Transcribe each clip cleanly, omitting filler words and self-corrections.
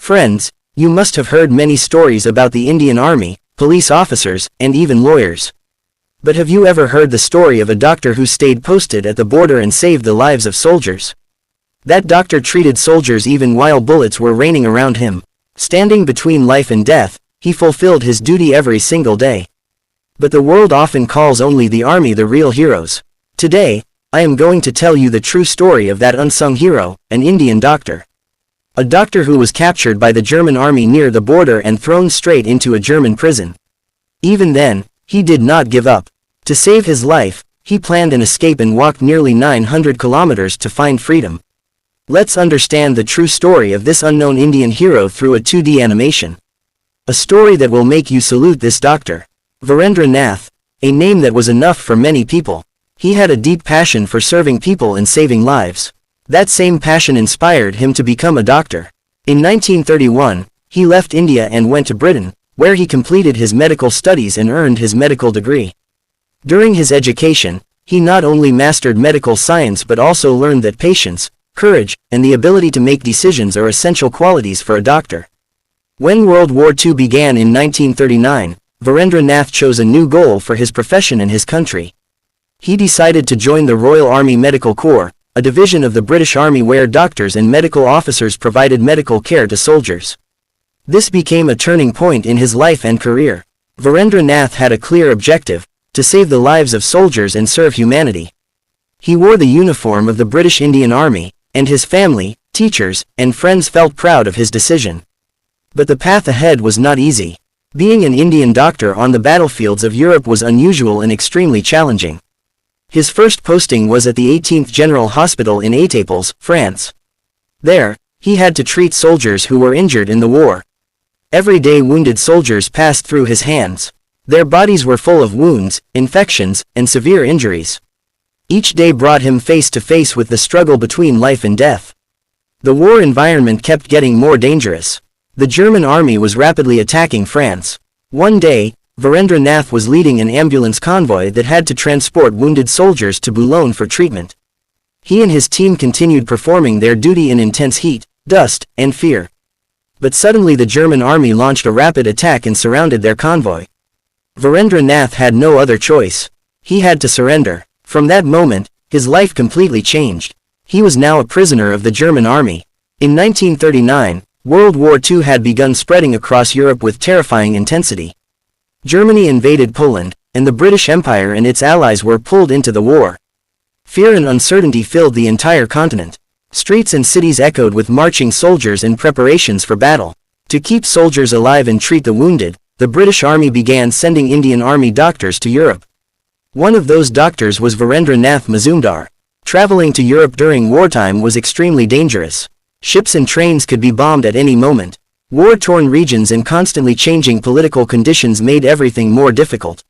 Friends, you must have heard many stories about the Indian Army, police officers, and even lawyers. But have you ever heard the story of a doctor who stayed posted at the border and saved the lives of soldiers? That doctor treated soldiers even while bullets were raining around him. Standing between life and death, he fulfilled his duty every single day. But the world often calls only the army the real heroes. Today, I am going to tell you the true story of that unsung hero, an Indian doctor. A doctor who was captured by the German army near the border and thrown straight into a German prison. Even then, he did not give up. To save his life, he planned an escape and walked nearly 900 kilometers to find freedom. Let's understand the true story of this unknown Indian hero through a 2D animation. A story that will make you salute this doctor. Virendra Nath, a name that was enough for many people. He had a deep passion for serving people and saving lives. That same passion inspired him to become a doctor. In 1931, he left India and went to Britain, where he completed his medical studies and earned his medical degree. During his education, he not only mastered medical science but also learned that patience, courage, and the ability to make decisions are essential qualities for a doctor. When World War II began in 1939, Virendra Nath chose a new goal for his profession and his country. He decided to join the Royal Army Medical Corps, a division of the British Army where doctors and medical officers provided medical care to soldiers. This became a turning point in his life and career. Virendra Nath had a clear objective: to save the lives of soldiers and serve humanity. He wore the uniform of the British Indian Army, and his family, teachers, and friends felt proud of his decision. But the path ahead was not easy. Being an Indian doctor on the battlefields of Europe was unusual and extremely challenging. His first posting was at the 18th General Hospital in Étaples, France. There, he had to treat soldiers who were injured in the war. Every day wounded soldiers passed through his hands. Their bodies were full of wounds, infections, and severe injuries. Each day brought him face to face with the struggle between life and death. The war environment kept getting more dangerous. The German army was rapidly attacking France. One day, Virendra Nath was leading an ambulance convoy that had to transport wounded soldiers to Boulogne for treatment. He and his team continued performing their duty in intense heat, dust, and fear. But suddenly the German army launched a rapid attack and surrounded their convoy. Virendra Nath had no other choice. He had to surrender. From that moment, his life completely changed. He was now a prisoner of the German army. In 1939, World War II had begun spreading across Europe with terrifying intensity. Germany invaded Poland, and the British Empire and its allies were pulled into the war. Fear and uncertainty filled the entire continent. Streets and cities echoed with marching soldiers and preparations for battle. To keep soldiers alive and treat the wounded, the British Army began sending Indian Army doctors to Europe. One of those doctors was Virendra Nath Mazumdar. Traveling to Europe during wartime was extremely dangerous. Ships and trains could be bombed at any moment. War-torn regions and constantly changing political conditions made everything more difficult.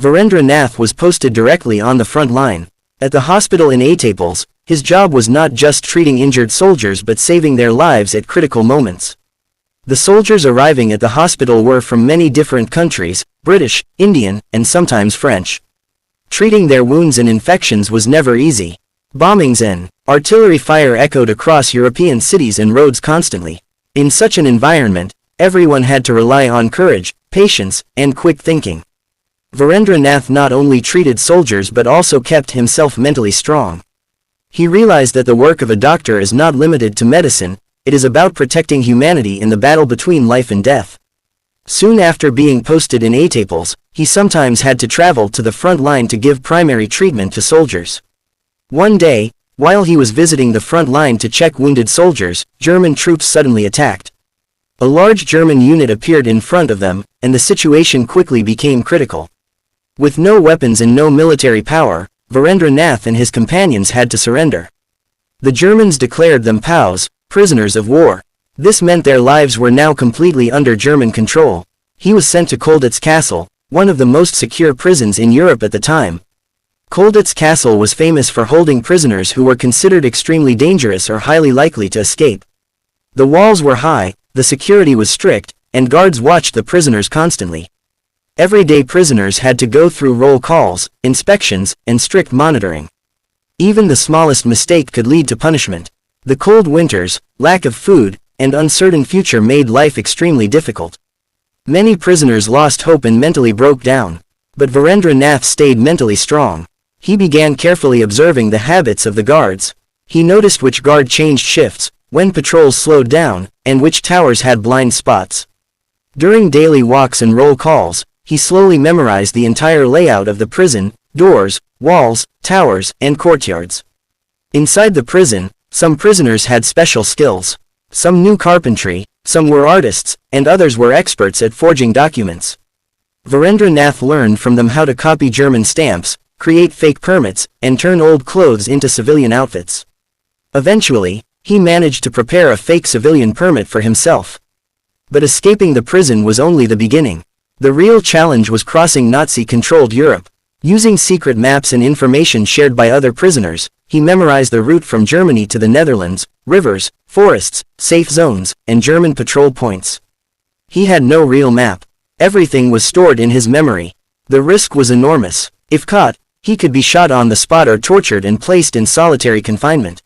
Virendra Nath was posted directly on the front line. At the hospital in Étaples, his job was not just treating injured soldiers but saving their lives at critical moments. The soldiers arriving at the hospital were from many different countries: British, Indian, and sometimes French. Treating their wounds and infections was never easy. Bombings and artillery fire echoed across European cities and roads constantly. In such an environment, everyone had to rely on courage, patience, and quick thinking. Virendra Nath not only treated soldiers but also kept himself mentally strong. He realized that the work of a doctor is not limited to medicine, it is about protecting humanity in the battle between life and death. Soon after being posted in Étaples, he sometimes had to travel to the front line to give primary treatment to soldiers. One day, while he was visiting the front line to check wounded soldiers, German troops suddenly attacked. A large German unit appeared in front of them, and the situation quickly became critical. With no weapons and no military power, Virendra Nath and his companions had to surrender. The Germans declared them POWs, prisoners of war. This meant their lives were now completely under German control. He was sent to Colditz Castle, one of the most secure prisons in Europe at the time. Colditz Castle was famous for holding prisoners who were considered extremely dangerous or highly likely to escape. The walls were high, the security was strict, and guards watched the prisoners constantly. Everyday prisoners had to go through roll calls, inspections, and strict monitoring. Even the smallest mistake could lead to punishment. The cold winters, lack of food, and uncertain future made life extremely difficult. Many prisoners lost hope and mentally broke down. But Virendra Nath stayed mentally strong. He began carefully observing the habits of the guards. He noticed which guard changed shifts, when patrols slowed down, and which towers had blind spots. During daily walks and roll calls, he slowly memorized the entire layout of the prison, doors, walls, towers, and courtyards. Inside the prison, some prisoners had special skills. Some knew carpentry, some were artists, and others were experts at forging documents. Virendra Nath learned from them how to copy German stamps, create fake permits, and turn old clothes into civilian outfits. Eventually, he managed to prepare a fake civilian permit for himself. But escaping the prison was only the beginning. The real challenge was crossing Nazi-controlled Europe. Using secret maps and information shared by other prisoners, he memorized the route from Germany to the Netherlands, rivers, forests, safe zones, and German patrol points. He had no real map. Everything was stored in his memory. The risk was enormous. If caught, he could be shot on the spot or tortured and placed in solitary confinement.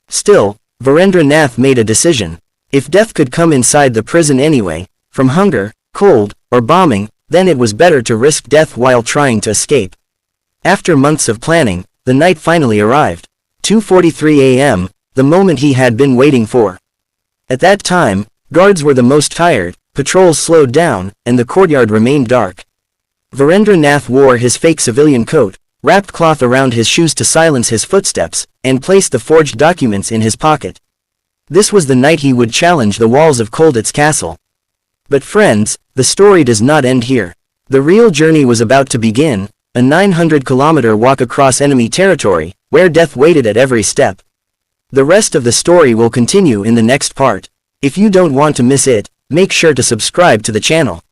Still, Virendra Nath made a decision. If death could come inside the prison anyway, from hunger, cold, or bombing, then it was better to risk death while trying to escape. After months of planning, the night finally arrived. 2:43 a.m., the moment he had been waiting for. At that time, guards were the most tired, patrols slowed down, and the courtyard remained dark. Virendra Nath wore his fake civilian coat, wrapped cloth around his shoes to silence his footsteps, and placed the forged documents in his pocket. This was the night he would challenge the walls of Kolditz Castle. But friends, the story does not end here. The real journey was about to begin, a 900-kilometer walk across enemy territory, where death waited at every step. The rest of the story will continue in the next part. If you don't want to miss it, make sure to subscribe to the channel.